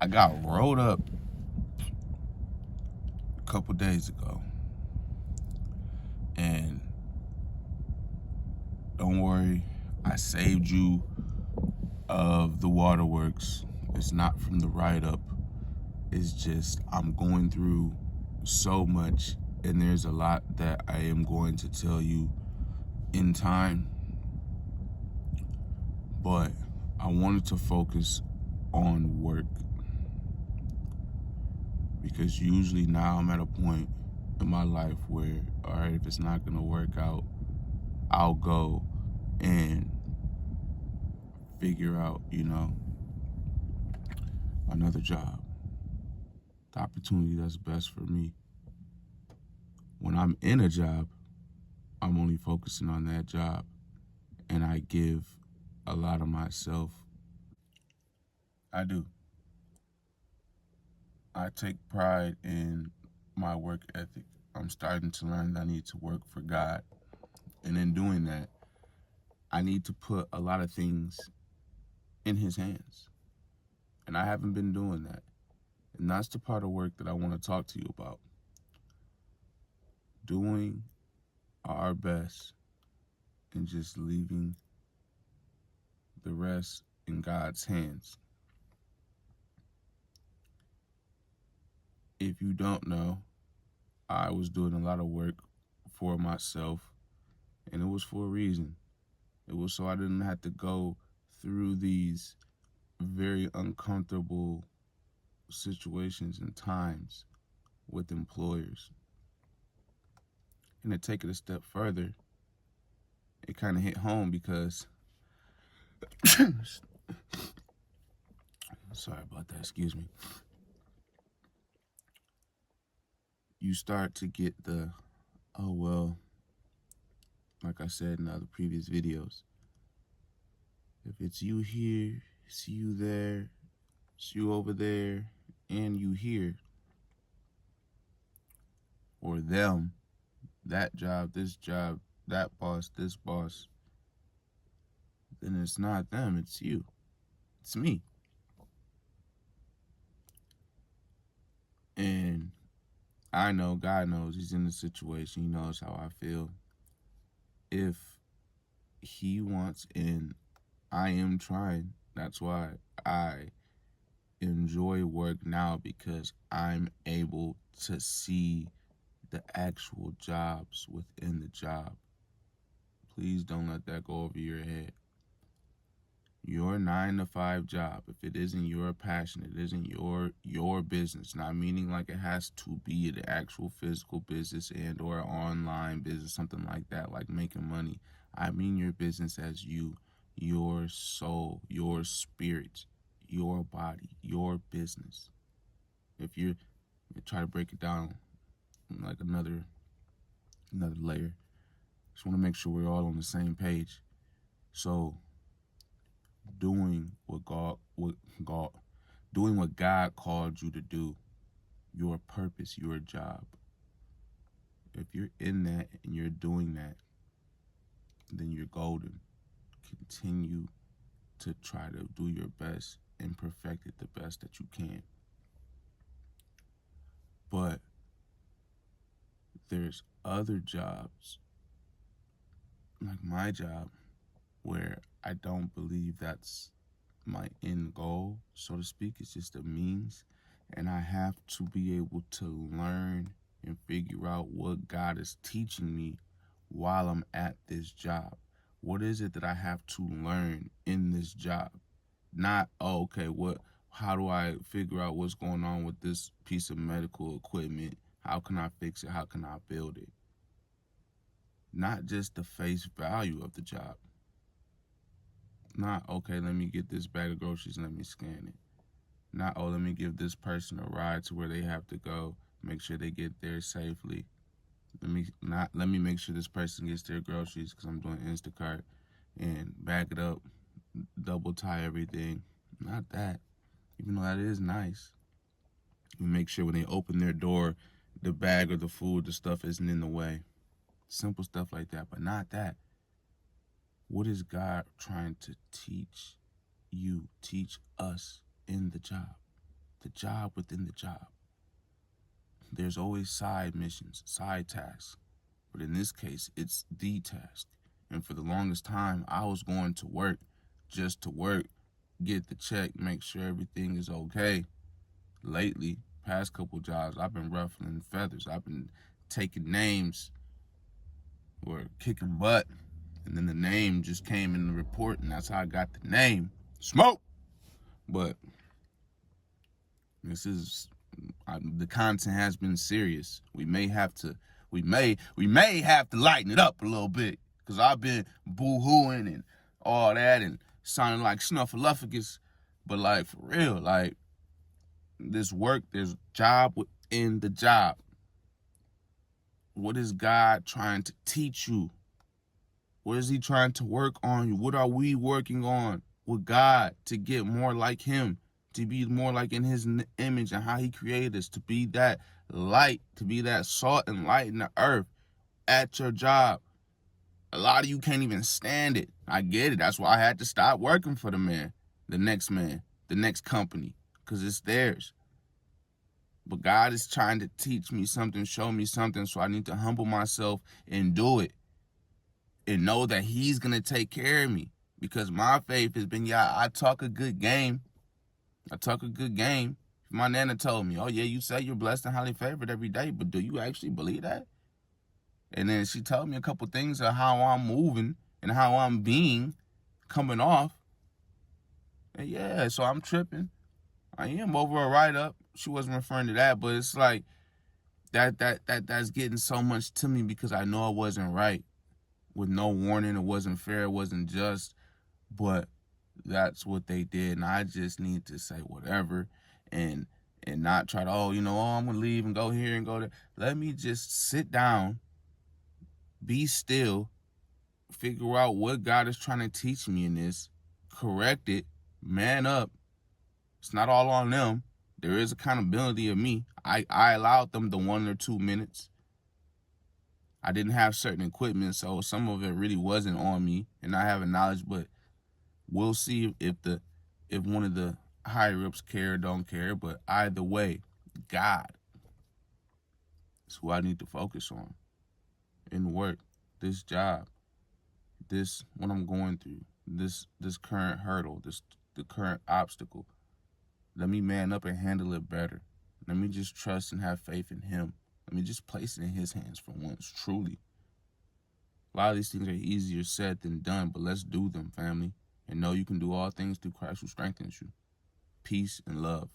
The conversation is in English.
I got rolled up a couple days ago, and don't worry, I saved you of the waterworks. It's not from the write-up. It's just I'm going through so much, and there's a lot that I am going to tell you in time, but I wanted to focus on work because usually now I'm at a point in my life where, all right, if it's not gonna work out, I'll go and figure out, another job, the opportunity that's best for me. When I'm in a job, I'm only focusing on that job, and I give a lot of myself. I do. I take pride in my work ethic. I'm starting to learn that I need to work for God. And in doing that, I need to put a lot of things in His hands. And I haven't been doing that. And that's the part of work that I want to talk to you about. Doing our best and just leaving the rest in God's hands. If you don't know, I was doing a lot of work for myself, and it was for a reason. It was so I didn't have to go through these very uncomfortable situations and times with employers. And to take it a step further, it kind of hit home because, sorry about that, excuse me. You start to get the, oh, well, like I said in other previous videos, if it's you here, it's you there, it's you over there, and you here, or them, that job, this job, that boss, this boss, then it's not them, it's you. It's me. And I know, God knows, He's in the situation. He knows how I feel. If He wants, and I am trying, that's why I enjoy work now, because I'm able to see the actual jobs within the job. Please don't let that go over your head. Your 9 to 5 job, if it isn't your passion, it isn't your business. Not meaning like it has to be the actual physical business and or online business, something like that, like making money. I mean your business as you, your soul, your spirit, your body, your business. If you try to break it down like another layer, just want to make sure we're all on the same page. So doing what God called you to do, your purpose, your job. If you're in that and you're doing that, then you're golden. Continue to try to do your best and perfect it the best that you can. But there's other jobs, like my job, where I don't believe that's my end goal, so to speak. It's just a means, and I have to be able to learn and figure out what God is teaching me while I'm at this job. What is it that I have to learn in this job? Not, oh, okay, how do I figure out what's going on with this piece of medical equipment? How can I fix it? How can I build it? Not just the face value of the job. Not, okay, let me get this bag of groceries and let me scan it. Not, oh, let me give this person a ride to where they have to go, make sure they get there safely. Let me make sure this person gets their groceries because I'm doing Instacart, and back it up, double tie everything. Not that, even though that is nice. We make sure when they open their door, the bag or the food, the stuff isn't in the way. Simple stuff like that, but not that. What is God trying to teach you, teach us in the job? the job within the job. There's always side missions, side tasks. But in this case, it's the task. And for the longest time, I was going to work just to work, get the check, make sure everything is okay. Lately, past couple jobs, I've been ruffling feathers. I've been taking names or kicking butt. And then the name just came in the report, and that's how I got the name. Smoke! But this is the content has been serious. We may have to lighten it up a little bit, because I've been boo-hooing and all that and sounding like Snuffleupagus. But like, for real, like, this work, there's job within the job. What is God trying to teach you? What is he trying to work on you? What are we working on with God to get more like him, to be more like in his image and how he created us, to be that light, to be that salt and light in the earth at your job? A lot of you can't even stand it. I get it. That's why I had to stop working for the next company, because it's theirs. But God is trying to teach me something, show me something, so I need to humble myself and do it. And know that he's going to take care of me. Because my faith has been, I talk a good game. My nana told me, oh yeah, you say you're blessed and highly favored every day, but do you actually believe that? And then she told me a couple things of how I'm moving and how I'm being coming off. And yeah, so I'm tripping. I am over a write-up. She wasn't referring to that, but it's like that's getting so much to me, because I know I wasn't right. With no warning, it wasn't fair, it wasn't just, but that's what they did. And I just need to say whatever and not try to, I'm gonna leave and go here and go there. Let me just sit down, be still, figure out what God is trying to teach me in this, correct it, man up. It's not all on them. There is accountability of me. I allowed them the 1 or 2 minutes. I didn't have certain equipment, so some of it really wasn't on me, and I have knowledge. But we'll see if one of the higher ups care or don't care. But either way, God is who I need to focus on in work, this job, this what I'm going through, this current hurdle, the current obstacle. Let me man up and handle it better. Let me just trust and have faith in him. Let me just place it in his hands for once, truly. A lot of these things are easier said than done, but let's do them, family. And know you can do all things through Christ who strengthens you. Peace and love.